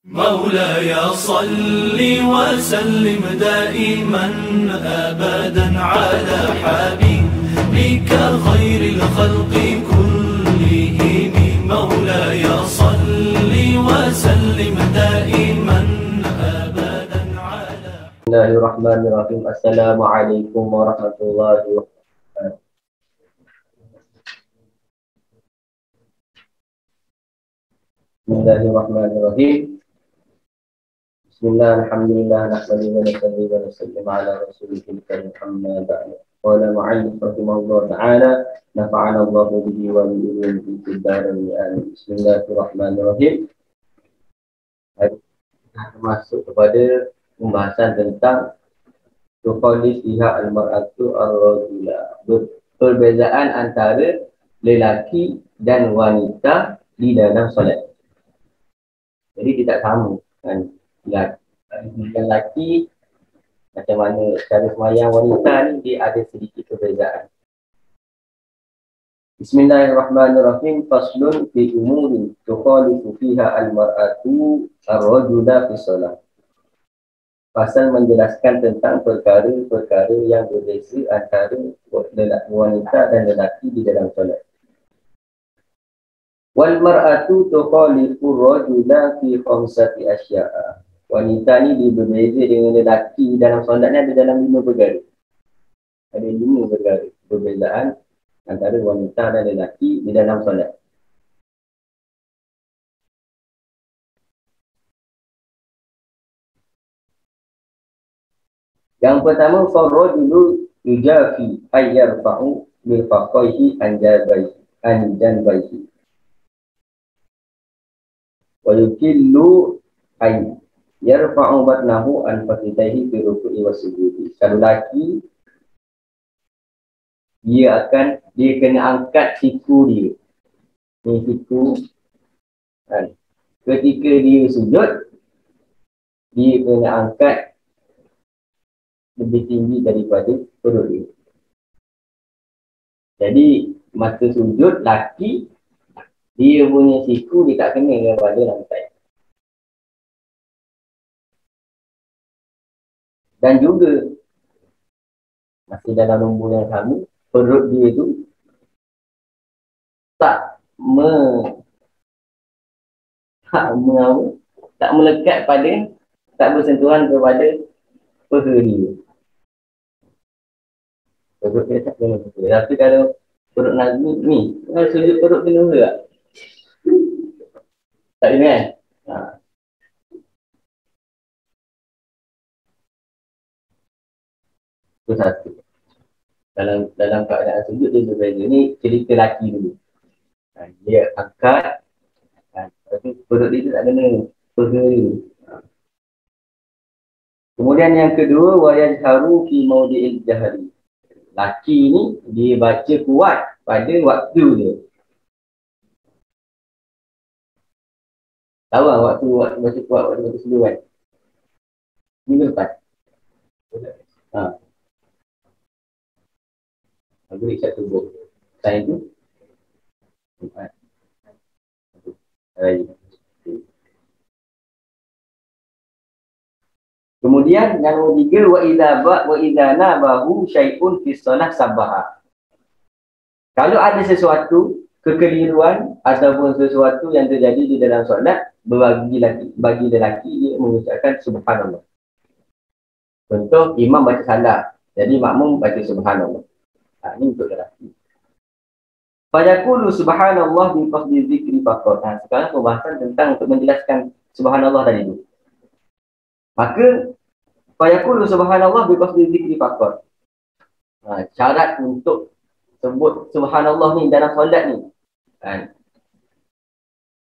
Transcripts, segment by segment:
مولاي صل وسلم دائما أبدا على حبيبك خير الخلق كلهم. مولاي صل وسلم دائما أبدا على. بسم الله الرحمن الرحيم. السلام عليكم ورحمة الله وبركاته. بسم الله الرحمن الرحيم. Bismillah, alhamdulillah, nahmadu wa nasalli wa nasallim ala rasulihil karim, amma ba'du. Qala mu'allif rahimahullah ta'ala, nafa'ana Allahu bihi wa bi ilmihi fid dharain amin. Bismillahirrahmanirrahim. Hari kita masuk kepada pembahasan tentang tuqalis biha al-mar'atu ar-rajula, perbezaan antara lelaki dan wanita di dalam solat. Jadi tidak sama kan? Lelaki macam mana cara semayang, wanita ni dia ada sedikit perbezaan. Bismillahirrahmanirrahim. Faslun fi umurin tukhalifu fiha al-mar'atu ar-rajula fi shalah. Pasal menjelaskan tentang perkara-perkara yang berbeza antara wanita dan lelaki di dalam solat. Wal mar'atu tukhalifu ar-rajula fi khamsati asya'a. Wanita ni dia berbeza dengan lelaki dalam solat ni ada dalam 5 perkara. Ada 5 perkara perbezaan antara wanita dan lelaki di dalam solat. Yang pertama, farrajulu yujafi ay yarfa'u bil faqaihi an janbayhi wa yukillu ay yarfa'u batnahu an fakidaihi fi ruku'i wa sujudi. Kalau lelaki dia kena angkat siku dia. Ni siku kan. Ketika dia sujud dia kena angkat lebih tinggi daripada perut dia. Jadi masa sujud lelaki dia punya siku dia tak kena kepada lantai. Dan juga masih dalam nombor yang sama, perut dia tu tak melekat pada, tak bersentuhan kepada peha dia. Perut dia tak kena peha. Tapi kalau perut Nazmi ni, kalau sujud perut kena peha tak? Tak kena kan? Itu satu. Dalam keadaan sujud dia berbeza. Ni cerita lelaki dulu. Dia angkat, tapi perut dia tak kena peha dia. Kemudian yang kedua, wa yajharu fi mawdi'il jahri. Laki ni dia baca kuat pada waktu dia. Tahu tak waktu baca kuat, waktu baca slow kan? Minggu lepas. Aku isyak subuh. Time tu Jumaat. Kemudian yang ketiga, wa idza nabahu syai'un fi shalah sabbaha. Kalau ada sesuatu kekeliruan ataupun sesuatu yang terjadi di dalam solat, bagi lelaki dia mengucapkan subhanallah. Contoh, imam baca salah, jadi makmum baca subhanallah. Ini untuk lelaki. Fayaqulu subhanallah bi qasdi dzikri faqat. Sekarang pembahasan tentang untuk menjelaskan subhanallah tadi tu. Maka fayaqulu subhanallah bi qasdi dzikri faqat. Syarat untuk sebut subhanallah ni dalam solat ni.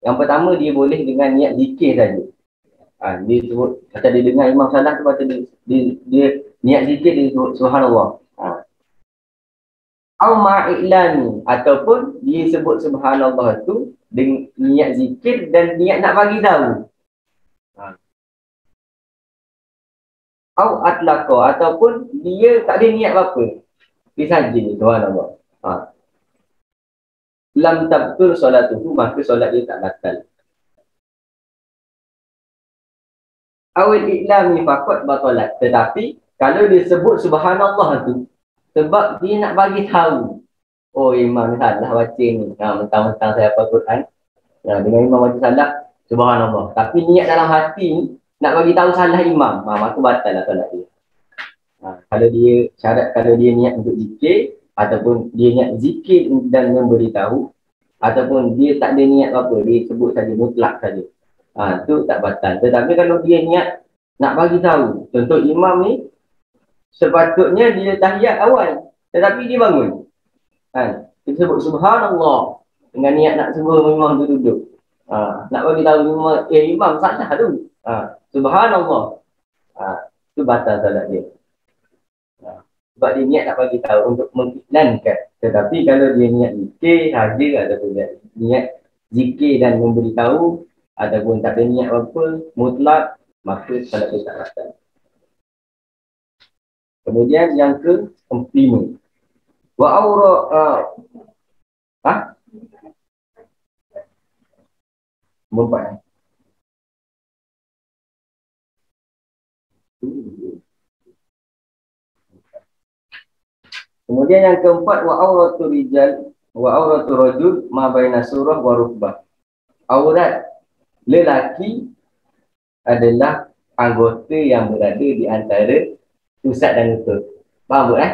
Yang pertama dia boleh dengan niat zikir saja. Dia sebut macam dia dengar imam salah tu baca dia niat zikir dia sebut subhanallah. Au ma'i'lani, ataupun dia sebut subhanallah tu dengan niat zikir dan niat nak bagi tahu. Au atlaqa, ataupun dia tak ada niat apa-apa. Dia saja subhanallah. Lam tabtul solatuhu, maka solat dia tak batal. awil i'lami faqat batalat. Tetapi kalau dia sebut subhanallah tu sebab dia nak bagi tahu, oh imam ni salah baca ni, mentang-mentang saya hafal Quran, dengan imam baca salah subhanallah, tapi niat dalam hati ni nak bagi tahu salah imam, maka batal lah solat dia. Kalau dia syarat, kalau dia niat untuk zikir ataupun dia niat zikir dan memberitahu, ataupun dia tak ada niat apa, dia sebut saja mutlak saja, tu tak batal. Tetapi kalau dia niat nak bagi tahu, contoh imam ni sepatutnya dia tahiyat awal tetapi dia bangun, dia sebut subhanallah dengan niat nak suruh imam tu duduk, nak bagi tahu imam salah tu, subhanallah, tu batal salat dia. Sebab dia niat nak bagi tahu untuk mengiklankan. Tetapi kalau dia niat zikir saja ataupun niat zikir dan memberitahu ataupun tak ada niat apa mutlak, maka salat dia tak batal. Kemudian yang ke-5, wa aura Mempat. Kemudian yang keempat, wa auratu rijal wa auratu rajul ma baina surah wa rukbah. Aurat lelaki adalah anggota yang berada di antara pusat dan lutut. Faham tak?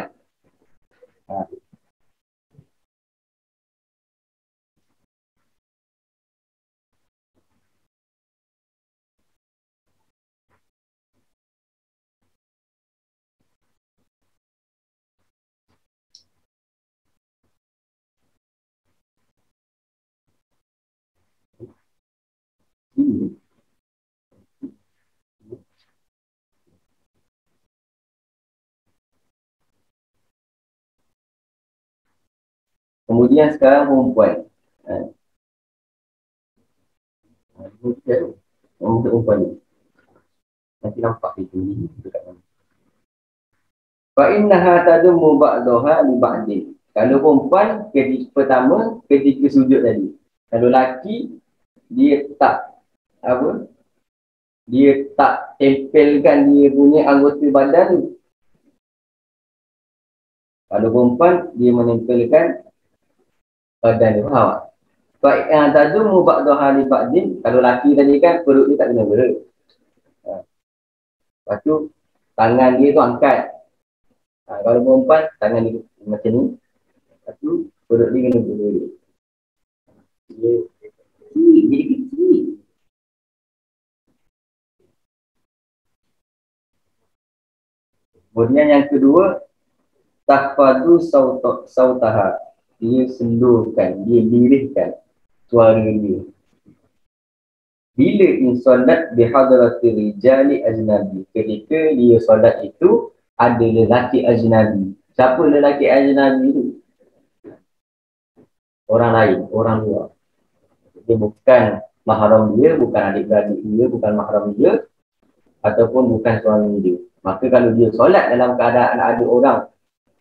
Kemudian sekarang perempuan. Untuk perempuan ni. Nanti nampak itu. Fa'innaha tadumu ba'daha li ba'din. Kalau perempuan ketika pertama ketika sujud tadi. Kalau laki dia tak dia tak tempelkan dia punya anggota badan tu. Kalau perempuan dia menempelkan badan dia. Faham tak? Tadumu ba'daha li ba'din. Kalau laki tadi kan perut dia tak kena berat. Lepas tu tangan dia tu angkat. Kalau perempuan tangan dia macam ni. Lepas tu perut dia kena berat. Dia jadi kecil. Kemudian yang kedua, tahfadu sautaha. Dia sendurkan, dia lirihkan suara dia. Bila insolat bihadrati rijali ajnabi. Ketika dia solat itu ada lelaki ajnabi. Siapa lelaki ajnabi itu? Orang lain, orang luar. Dia bukan mahram dia, bukan adik-beradik dia, bukan mahram dia, ataupun bukan suami dia. Maka kalau dia solat dalam keadaan ada orang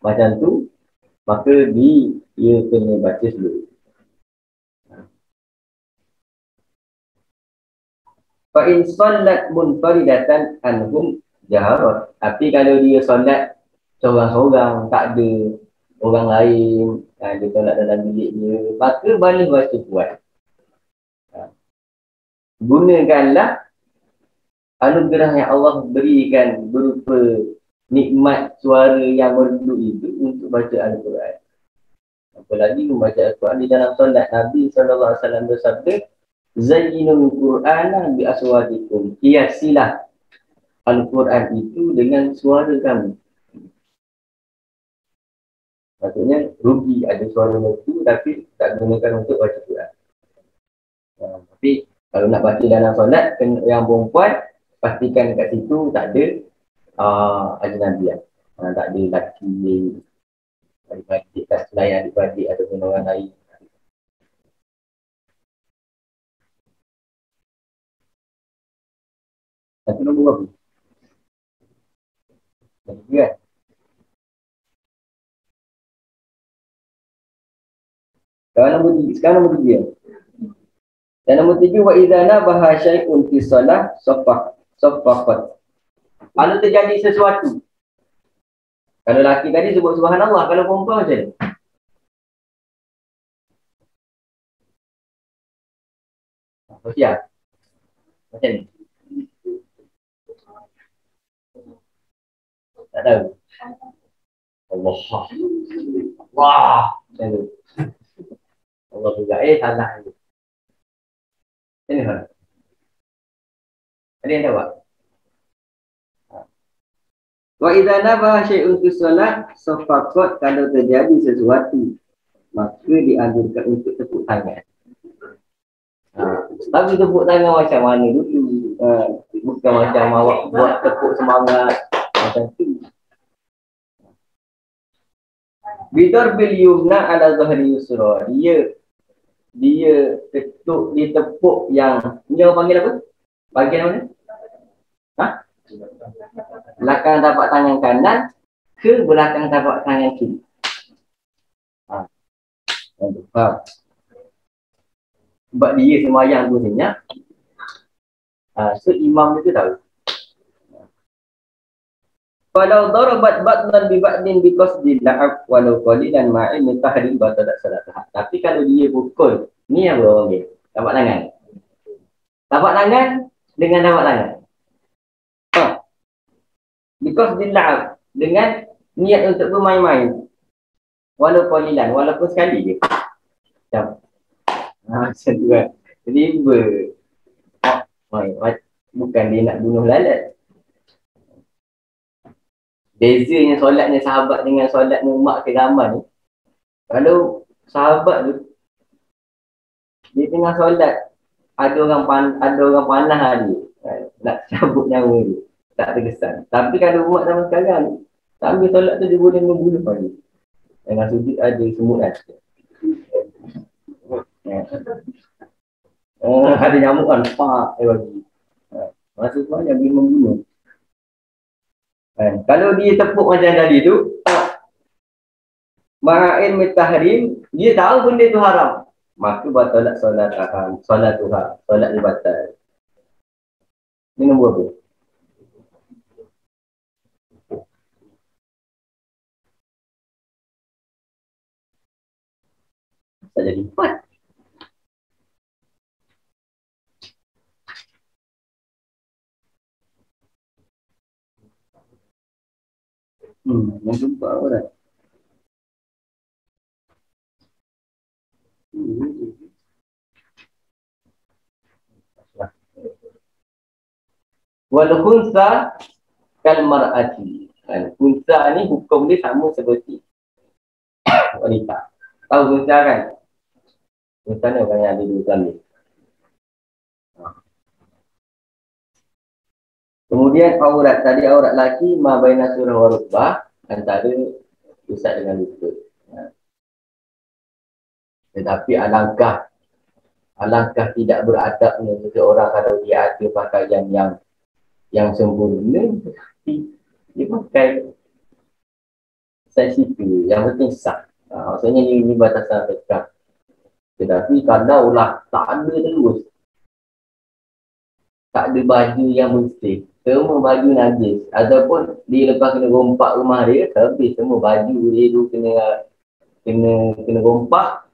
macam tu, maka dia kena baca dulu. Fa in sallat munfaridatan anhum jaharat. Tapi kalau dia solat seorang-seorang, tak ada orang lain, dia solat dalam bilik dia, maka boleh baca kuat. Gunakanlah anugerah yang Allah berikan berupa nikmat suara yang merdu itu untuk baca Al-Quran. Apalagi membaca Al-Quran di dalam solat. Nabi SAW bersabda, Zayyinul Qur'ana bi aswatikum. Hiasilah Al-Quran itu dengan suara kami. Maksudnya rugi ada suara merdu tapi tak gunakan untuk baca Quran. Tapi kalau nak baca dalam solat yang perempuan, pastikan kat situ tak ada ajnabian. Tak ada lelaki adik-adik, tak selain adik-adik ataupun orang lain. Satu nombor berapa? Satu kan? Sekarang nombor 3. Dan nombor 3, wa idza nabaha syai'un fi shalah Safaqat. Kalau terjadi sesuatu. Kalau laki tadi sebut subhanallah, kalau perempuan macam ni. Siap. Macam ni. Tak tahu. Allah. Wah. Macam tu. Allah juga. Salah. Macam ni kan? Ada yang tahu tak? Wa idza naba syai'un fi solat, safaqat, kalau terjadi sesuatu, maka dianjurkan untuk tepuk tangan. Tapi tepuk tangan macam mana dulu? Bukan macam awak buat tepuk semangat macam tu. Bidar bil yumna ala zahri yusra. Dia ketuk, dia tepuk yang ni orang panggil apa? Bahagian mana? Belakang tapak tangan kanan ke belakang tapak tangan kiri. Faham? Sebab dia semayang tu senyap. So imam dia tu tahu. Walau darabat batnan bi ba'din bi qasdil la'ab walau qalilan ma'in tahrim batalat salatah. Tapi kalau dia pukul, ni apa orang panggil? Tapak tangan. Tapak tangan dengan tapak tangan. Bi qasdil la'ab, dengan niat untuk bermain-main. Walau qalilan, walaupun sekali je. Macam tu kan. Jadi bukan dia nak bunuh lalat. Bezanya solatnya sahabat dengan solatnya umat kegaman ni. Kalau sahabat tu dia tengah solat, ada orang panah dia nak cabut nyawa dia, tak terkesan. Tapi kalau umat zaman sekarang ni, sambil solat tu dia boleh membunuh dia. Dengan sujud ada semut lah. Ada nyamuk kan, pak dia bagi. Masa semuanya dia membunuh. Kalau dia tepuk macam tadi tu, ma'in mitahrim, dia tahu benda tu haram, maka batalat solat Tuhan, solat dia batal. Ini nombor apa? Tak jadi 4. Yang keempat apa dah? Wal khunsa kal mar'ati. Khunsa ni hukum dia sama seperti wanita. Tahu khunsa kan? Khunsa ni orang yang ada dua kali. Kemudian aurat, tadi aurat laki ma baina surah wa rukbah, antara pusat dengan lutut. Tetapi alangkah tidak beradabnya seseorang kalau dia ada pakaian yang sempurna, dia pakai sensibel, yang penting sah. Maksudnya ini batasan fiqh. Tetapi kalau lah tak ada terus, tak ada baju yang bersih, semua baju najis, ataupun dia lepas kena rompak rumah dia, habis semua baju dia tu kena rompak,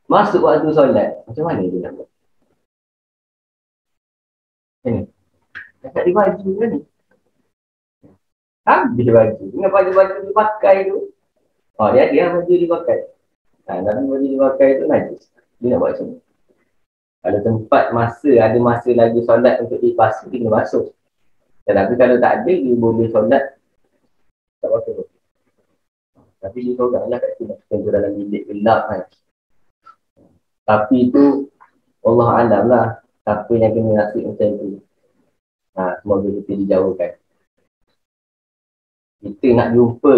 masuk waktu solat, macam mana dia nak buat? Ni tak ada baju kan ni, habis baju, dengan baju-baju dia pakai tu, dia ada baju dia pakai, tapi baju dia pakai tu najis, dia nak buat macam ni. Kalau tempat ada masa lagi solat untuk dibasuh, dia kena basuh. Tetapi kalau tak ada, dia boleh solat tak basuh. Tapi dia solat lah kat sini, tentu dalam bilik gelap kan. Tapi itu Allah alam lah, siapa yang kena nasib macam tu. Semoga kita dijauhkan. Kita nak jumpa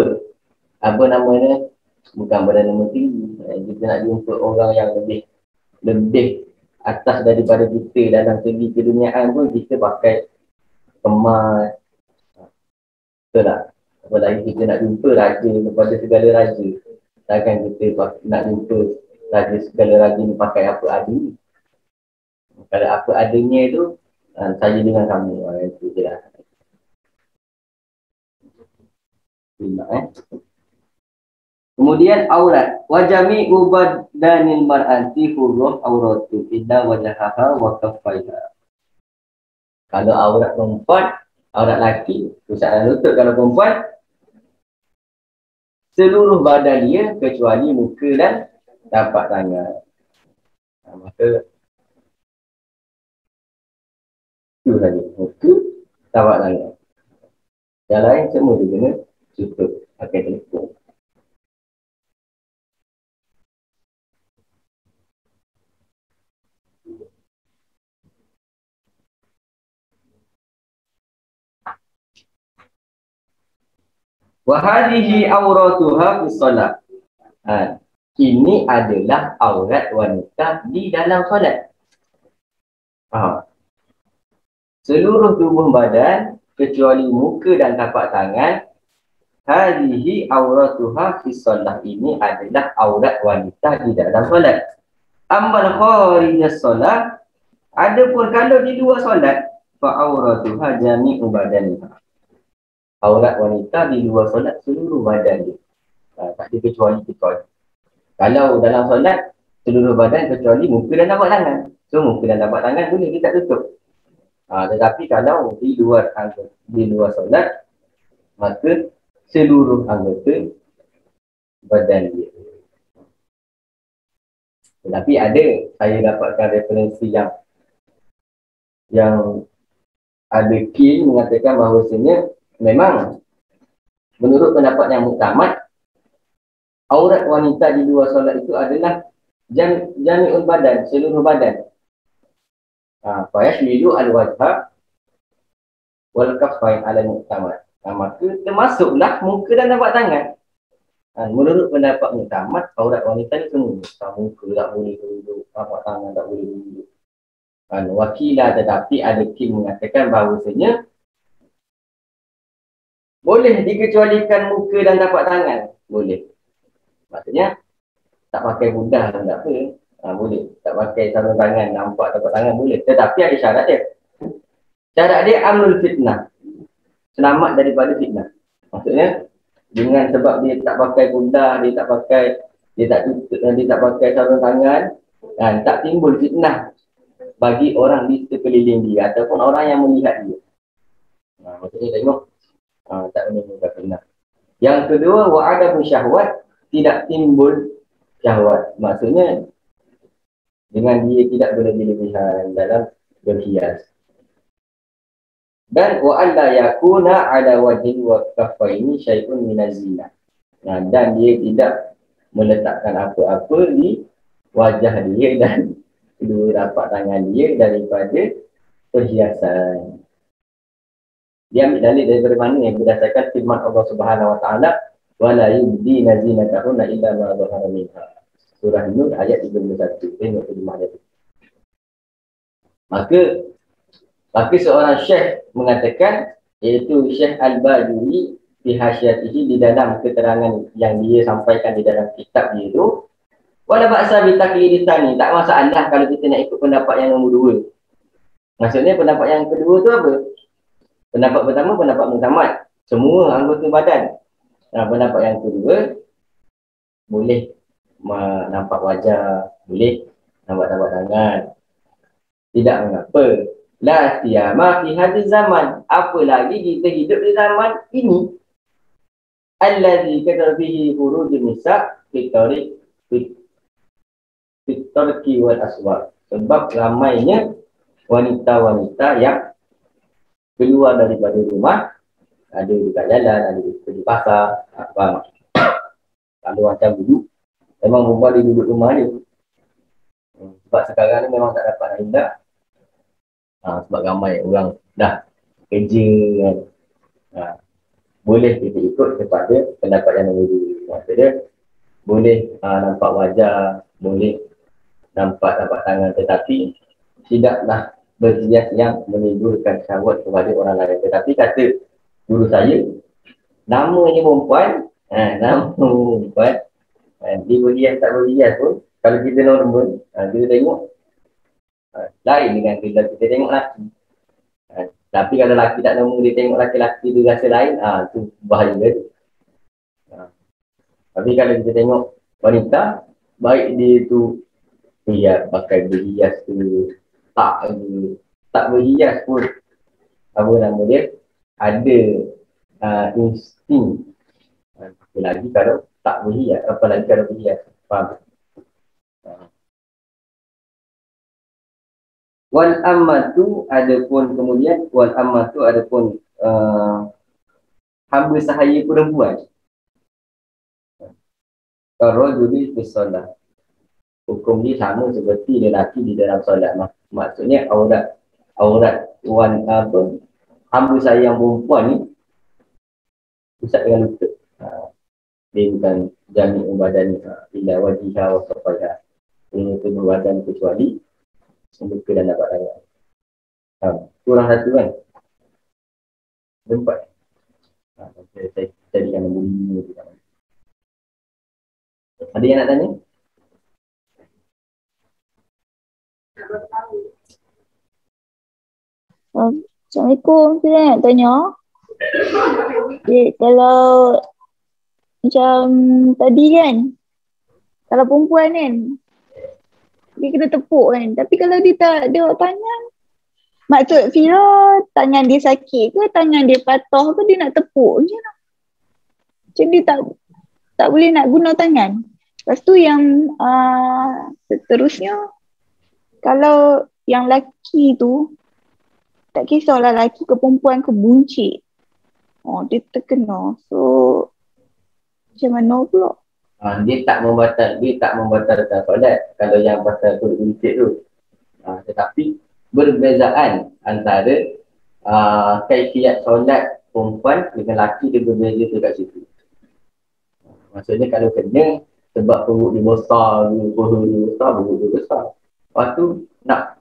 apa nama dia, bukan Perdana Menteri, kita nak jumpa orang yang lebih atas daripada kita dalam segi keduniaan pun, kita pakai emas. Betul tak? Apalagi kita nak jumpa raja kepada segala raja, takkan kita nak jumpa raja segala raja ni pakai apa adanya. Kalau apa adanya tu, saya dengan kamu, itu je lah. Kemudian aurat. Wajami ubadanil mar'anti huruf auratu illa wajahaha wa kaffaiha. Kalau aurat perempuan, aurat lelaki, pusat lutut. Kalau perempuan, seluruh badan dia kecuali muka dan tapak tangan. Maka itu saja. Muka, tapak tangan. Yang lain semua dia kena tutup pakai telefon. Wahadihi auratuha fi solat. Ini adalah aurat wanita di dalam solat. Seluruh tubuh badan kecuali muka dan tapak tangan. Hadihi auratuha fi solat. Ini adalah aurat wanita di dalam solat. Amal kharijas solat. Adapun kalau di luar solat, fa auratuha jami'u badaniha. Aurat wanita di luar solat seluruh badan dia. Tak ada kecuali. Kalau dalam solat, seluruh badan kecuali muka dan tapak tangan. So, muka dan tapak tangan boleh kita tutup. Tetapi kalau di luar solat, maka seluruh anggota badan dia. Tetapi ada, saya dapatkan referensi yang ada kin mengatakan bahawasanya memang menurut pendapat yang muktamad, aurat wanita di luar solat itu adalah jami'ul badan, seluruh badan. Fayashmilu al-wajha wal kaffain ala muktamad. Maka termasuklah muka dan tapak tangan. Menurut pendapat muktamad, aurat wanita ni semua. Muka tak boleh duduk, tapak tangan tak boleh duduk. Wakilah, tetapi ada kin mengatakan bahawasanya boleh dikecualikan muka dan tapak tangan. Boleh. Maksudnya, tak pakai budah pun tak apa. Boleh. Tak pakai sarung tangan, nampak tapak tangan boleh. Tetapi ada syarat dia. Syarat dia amnul fitnah. Selamat daripada fitnah. Maksudnya, dengan sebab dia tak pakai budah, dia tak pakai sarung tangan, dan tak timbul fitnah bagi orang di sekeliling dia ataupun orang yang melihat dia. Maksudnya tengok, tak menimbulkan fitnah. Yang kedua, wa'adamu syahwat, tidak timbul syahwat. Maksudnya dengan dia tidak berlebih-lebihan dalam berhias. Dan wa'alla yakuna ala wajhi wa kaffaini syai'un minaz zina. Dan dia tidak meletakkan apa-apa di wajah dia dan kedua tapak tangan dia daripada perhiasan. Dia ambil dalil daripada mana yang berdasarkan firman Allah Subhanahu Wa Taala, wala yubdina zinatahunna illa ma dhahara minha. Surah Nur ayat 31. Tengok terjemah dia. Maka seorang syekh mengatakan, iaitu Syekh Al-Bajuri fi hasyiatihi, di dalam keterangan yang dia sampaikan di dalam kitab dia tu, wala ba'sa bi taqlidi tsani, tak masalah kalau kita nak ikut pendapat yang nombor 2. Maksudnya pendapat yang kedua tu apa? Pendapat pertama pendapat muktamad, semua anggota badan. Pendapat yang kedua, boleh nampak wajah, boleh nampak tapak tangan, tidak mengapa. La siyama fi hadhiz zaman, apalagi kita hidup di zaman ini, allazi kadar fihi furujun nisa fi tarki wal aswaq. Sebab ramainya wanita-wanita yang keluar daripada rumah, ada dekat jalan, ada di pasar, kalau macam dulu memang perempuan dia duduk rumah dia. Sebab sekarang ni memang tak dapat nak hindak. Sebab ramai orang dah kerja kan. Boleh kita ikut kepada pendapat yang nombor 2. Maksudnya boleh nampak wajah, boleh nampak tapak tangan, tetapi tidaklah berhias yang menimbulkan syahwat kepada orang lain. Tetapi kata guru saya, namanya perempuan, nama perempuan, dia berhias tak berhias pun, kalau kita normal, kita tengok lain dengan kita tengok lelaki. Tapi kalau lelaki tak normal, dia tengok lelaki-lelaki tu rasa lain, tu bahaya dia. Tapi kalau kita tengok wanita, baik dia tu pakai berhias tu, tak berhias pun, apa nama dia, ada insting. Apalagi kalau tak berhias, apalagi kalau berhias. Faham? Wal ammatu adapun kemudian hamba sahaya perempuan. Kalau jadi bersolat, hukum dia sama seperti lelaki di dalam solat. Maksudnya aurat hamba sahaya yang perempuan ni pusat dengan lutut. Dia bukan jami' badan ila wajihha wa safaiha. Ini tubuh badan kecuali muka dan dapat tangan. Kurang satu kan? Empat. Saya jadikan nombor 5 tu. Ada yang nak tanya? Assalamualaikum. Saya nak tanya. Kalau macam tadi kan, kalau perempuan kan, dia kena tepuk kan. Tapi kalau dia tak ada tangan, maksud Fira tangan dia sakit ke, tangan dia patah ke, dia nak tepuk je lah. Macam dia tak boleh nak guna tangan. Lepas tu yang seterusnya, kalau yang lelaki tu, tak kisahlah lelaki ke perempuan ke buncit. Dia terkena. So, macam mana pula? Dia tak membatalkan solat kalau yang pasal tu buncit tu. Tetapi berbezaan antara kaifiat solat perempuan dengan lelaki, dia berbeza tu kat situ. Maksudnya kalau kena sebab perut dia besar, perut dia besar. Lepas tu nak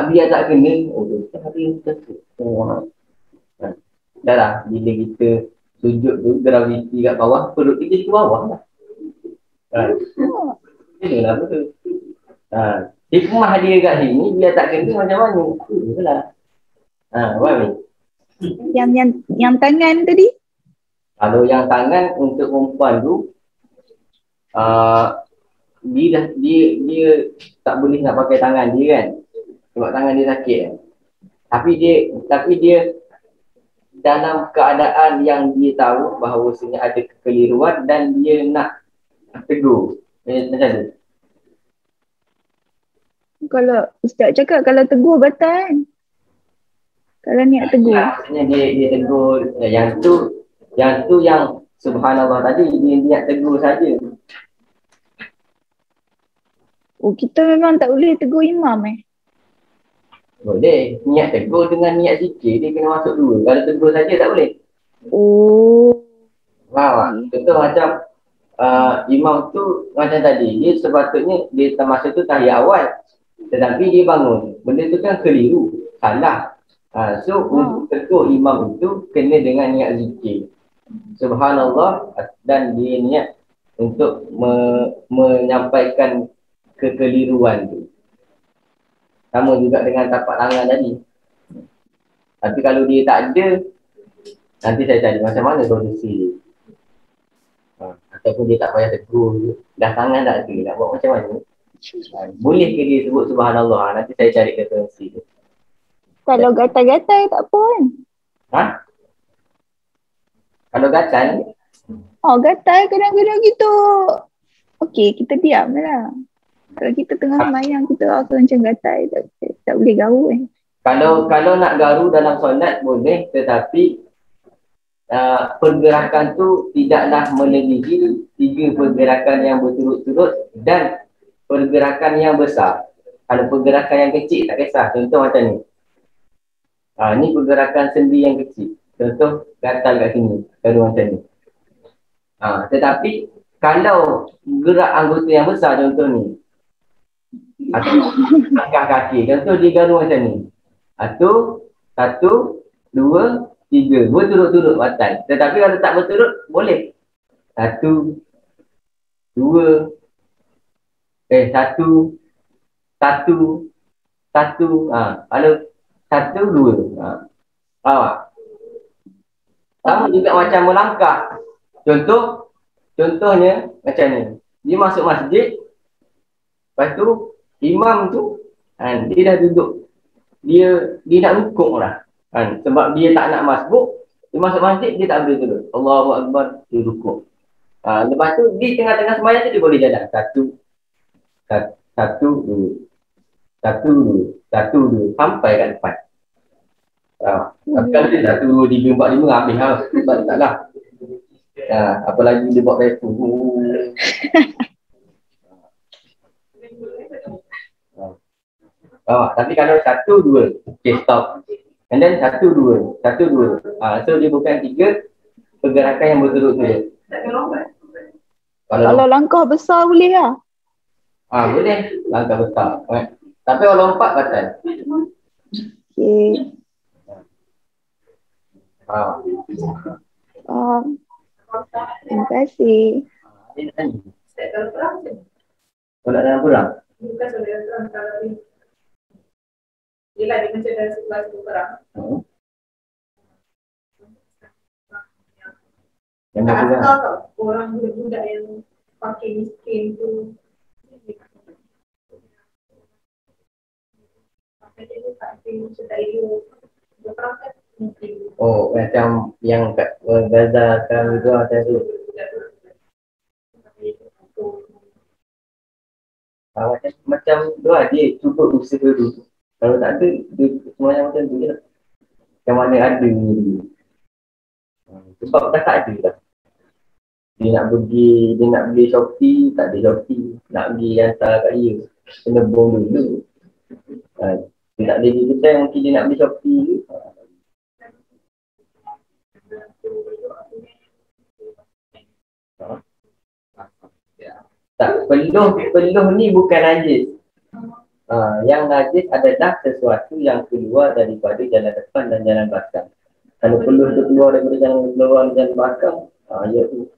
biar tak kena, dia hari tersebut. Dah lah, bila kita sujud tu, graviti kat bawah, perut kita ke bawah lah. Inilah betul. Hikmah dia kat sini, biar tak kena macam mana. Itulah. Faham? Yang tangan tadi? Kalau yang tangan untuk perempuan tu, dia tak boleh nak pakai tangan dia kan. Sebab tangan dia sakit kan. Tapi dia dalam keadaan yang dia tahu bahawasanya ada kekeliruan dan dia nak tegur. Macam tu. Kalau Ustaz cakap kalau tegur batal kan? Kalau niat tegur. Maksudnya dia tegur. Yang tu yang subhanallah tadi, dia niat tegur saja. Kita memang tak boleh tegur imam Boleh. Niat tegur dengan niat zikir, dia kena masuk dua. Kalau tegur saja tak boleh. Faham tak? Contoh macam imam tu macam tadi, dia sepatutnya dia termasuk tu tahiyat awal. Tetapi dia bangun. Benda tu kan keliru. Salah. So untuk tegur imam itu kena dengan niat zikir. Subhanallah, dan dia niat untuk menyampaikan kekeliruan tu. Sama juga dengan tapak tangan tadi. Tapi kalau dia tak ada, nanti saya cari macam mana solusi dia. Ataupun dia tak payah tegur, dah tangan tak ada, nak buat macam mana? Boleh ke dia sebut subhanallah? Nanti saya cari referensi dia. Kalau gatal-gatal tak apa kan? Kalau gatal? Gatal kadang-kadang gitu. Okey, kita diam lah. Kalau kita tengah semayang, kita rasa macam gatal, tak boleh garu kan. Kalau nak garu dalam solat boleh, tetapi pergerakan tu tidaklah melebihi 3 pergerakan yang berturut-turut dan pergerakan yang besar. Kalau pergerakan yang kecil tak kisah. Contoh macam ni. Ni pergerakan sendi yang kecil. Contoh gatal kat sini. Garu macam ni. Tetapi kalau gerak anggota yang besar, contoh ni, atau langkah kaki, contoh dia garu macam ni. 1, 2, 3, berturut-turut batal. Tetapi kalau tak berturut, boleh. 1, 2, 1, 1, 1. Kalau 1, 2. Faham tak? Sama juga macam melangkah. Contoh, contohnya macam ni. Dia masuk masjid, lepas tu imam tu dia dah duduk. Dia nak rukuk lah. Sebab dia tak nak masbuk, dia masuk masjid, dia tak boleh duduk. Allahu Akbar, dia rukuk. Lepas tu, di tengah-tengah sembahyang tu, dia boleh jalan. Satu, dua. Sampai kat depan. Tapi kalau dia 1, 2, 3, 4, 5, habis lah. Tak lah. Apalagi dia buat refu. Tapi kalau 1, 2, okay, stop. And then 1, 2. So dia bukan 3 pergerakan yang berturut-turut. Kalau langkah besar boleh lah. Boleh. Langkah besar. Tapi kalau lompat batal. Okay. Terima kasih. Dia nak tanya. Solat dalam perang? Bukan solat dalam perang. Kalau dia lah, dia macam dalam sebuah perang. Yang Tak berperang? asal tau. Orang budak-budak yang pakai miskin tu. Pakai dia pakai macam tak elok. Dia perang kan mungkin. Oh, macam yang kat Gaza sekarang itu macam tu. Macam tu lah, dia cuba usaha dulu. Kalau tak ada, dia semuanya macam tu je lah. Macam mana ada ni. Sebab dah tak ada lah. Dia nak beli Shopee, tak ada Shopee. Nak pergi hantar kat dia, kena bom dulu. Dia tak ada kedai, mungkin dia nak beli Shopee je. Tak, peluh ni bukan najis. Yang najis adalah sesuatu yang keluar daripada jalan depan dan jalan belakang. Kalau peluh tu keluar daripada jalan belakang, ya tu.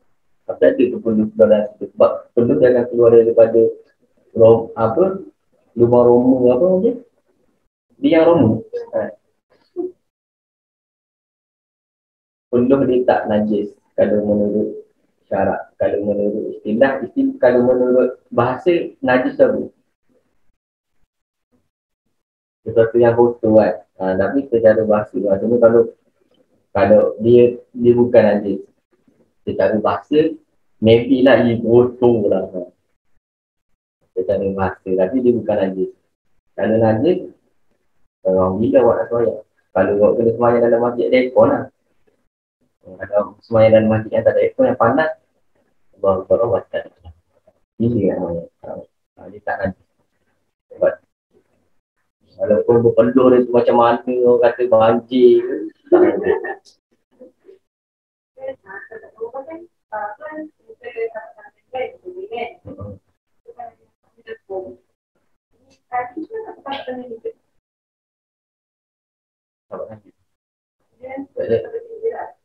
Apa ada tu peluh keluar dari situ? Sebab peluh dia akan keluar daripada lubang roma apa macam? Dia yang roma. Peluh dia tak najis kalau menurut syarak. Kalau menurut istilah, kalau menurut bahasa najis apa? Sesuatu yang kotor kan. Tapi secara bahasa ni kalau dia bukan najis. Secara bahasa maybe lah dia kotor lah. Secara bahasa, tapi dia bukan najis. Kalau najis, orang bila awak nak semayang. Kalau awak kena semayang dalam masjid ada aircon lah. Kalau semayang dalam masjid yang tak ada aircon yang panas, Allah waskan. Ini namanya. Dia tak najis. Sebab walaupun berpeluh dia tu macam mana orang kata banjir. Tak najis.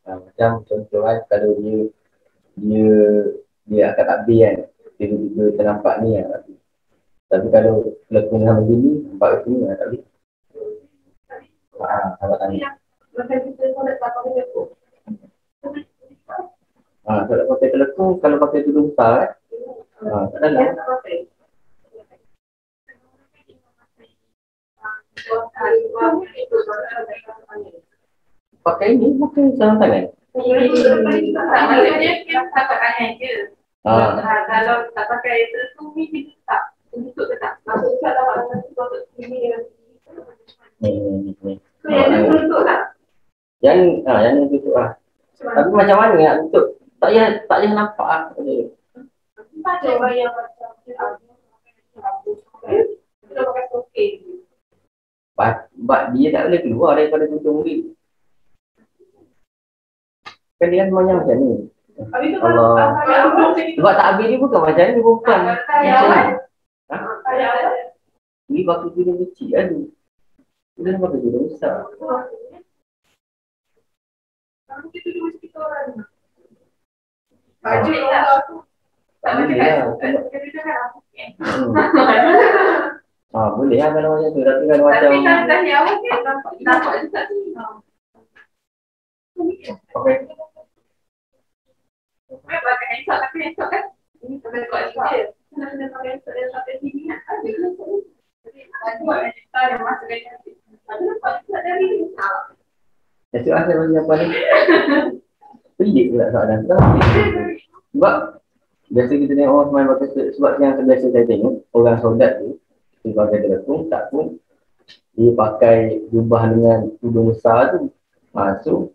Macam contoh kan, kalau dia akan takbir kan, dia ternampak ni lah. Tapi kalau lekung sama gini, nampak kat sini lah, tak boleh. Nampak tanya. Kalau pakai telekung, kalau pakai tudung besar kan, tak ada lah. Pakai ni, pakai sarung tangan. Maksudnya kita tak tangan je. Kalau tak pakai telekung ni kita tak untuk tetap. Maksudnya kalau awak untuk ini dengan yang tutup lah. Yang tutup lah. Tapi macam mana nak tutup? Tak payah nampak lah. Macam orang yang macam kita pakai stocking. Sebab dia tak boleh keluar daripada tutup dia. Kan dia semuanya macam ni. Allah. Sebab takbir dia bukan macam ni, bukan macam ni. Ni pakai tudung kecil ada. Dia pakai tudung besar. Baju tak. Tak macam boleh lah kalau macam tu. Tapi kalau macam tapi kalau dah yang awak kan nampak juga tu. Okay. Pakai esok tapi esok kan. Ini sampai kau dia. Kena pakai esok dan sampai sini kan. Ada kan. Jadi ada kita yang masuk ke sini. Tapi lepas tak dari ni. Esok saya bagi apa ni? Pelik pula soalan tu. Sebab biasa kita tengok orang main pakai suit. Sebab yang biasa saya tengok orang soldat tu sebagai telekung tak pun dia pakai jubah dengan tudung besar tu masuk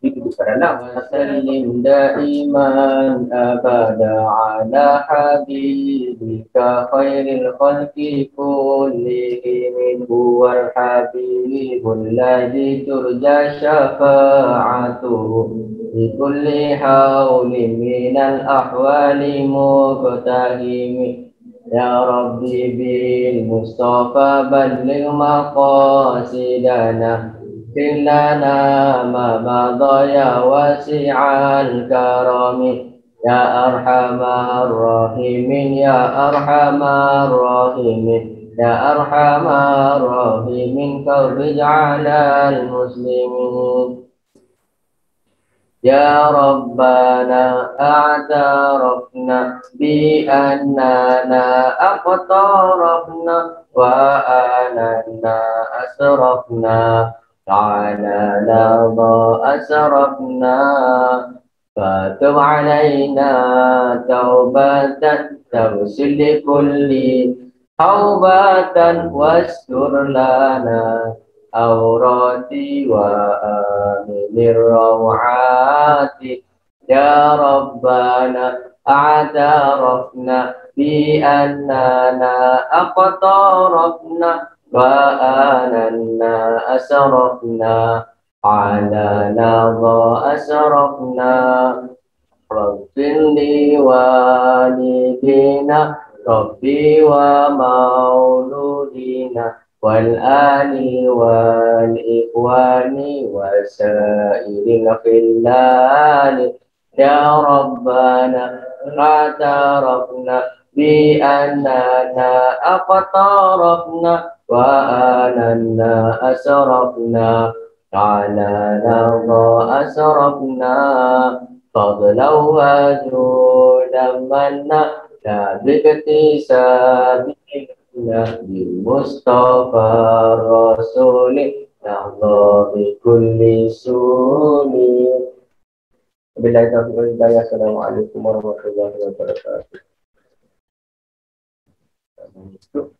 itu pada dalam salim daiman abada ala habibika khairil khalqi kullihim huwal habibul ladzi turja syafa'atuhu di kulli hawlin minal ahwali muqtahimi ya rabbi bil mustafa balligh maqasidana lana ma madha ya wasi'al karami ya arhamar rahimin ya arhamar rahimin ya arhamar rahimin farij 'alal muslimin ya rabbana a'tarafna bi annana aqtarafna wa anana asrafna على لظى أسرفنا فتب علينا توبة تغسل لكل توبة واستر لنا أوراتي وآمن الروعات يا ربنا اعترفنا بأننا أقترفنا وآننا أسرفنا على لظى أسرفنا اغفر لوالدينا ربي ومولودينا والآل والإخوان وسائر الخلان يا ربنا اعترفنا بأننا أقترفنا وآننا أسرفنا على لظى أسرفنا فضلا وجودا منا لا باكتسابنا بالمصطفى الرسول نرضى بكل سنة. Wabillahi taufiq wal hidayah. Assalamualaikum warahmatullahi wabarakatuh. Itu